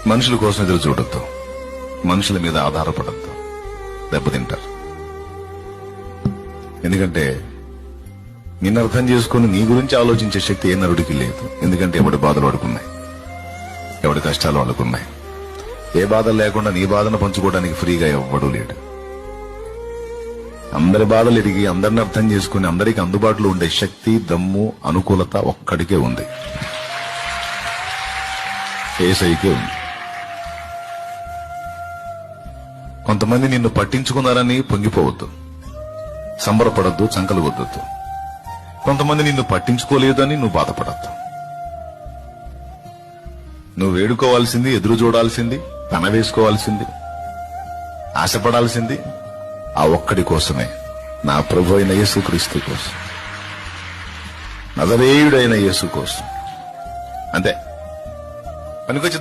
మనుషుల కోసం ఎదురు చూడొద్దు, మనుషుల మీద ఆధారపడద్దు, దెబ్బతింటారు. ఎందుకంటే నిన్ను అర్థం చేసుకుని నీ గురించి ఆలోచించే శక్తి ఏ నరుడికి లేదు. ఎందుకంటే ఎవడి బాధలు వాడుకున్నాయి, ఎవడి కష్టాలు వాడుకున్నాయి. ఏ బాధలు లేకుండా నీ బాధను పంచుకోవడానికి ఫ్రీగా ఎవ్వడూ లేడు. అందరి బాధలు ఎరిగి అందరిని అర్థం చేసుకుని అందరికి అందుబాటులో ఉండే శక్తి, దమ్ము, అనుకూలత ఒక్కడికే ఉంది, యేసయ్యకే ఉంది. కొంతమంది నిన్ను పట్టించుకున్నారని పొంగిపోవద్దు, సంబరపడద్దు, చంకలు వద్దొద్దు. కొంతమంది నిన్ను పట్టించుకోలేదని నువ్వు బాధపడద్దు. నువ్వు వేడుకోవాల్సింది, ఎదురు చూడాల్సింది, పన వేసుకోవాల్సింది, ఆశపడాల్సింది ఆ ఒక్కడి కోసమే, నా ప్రభు అయిన యేసుక్రీస్తు కోసం, నజరేయుడైన యేసు కోసం. అంతే. పనికొచ్చి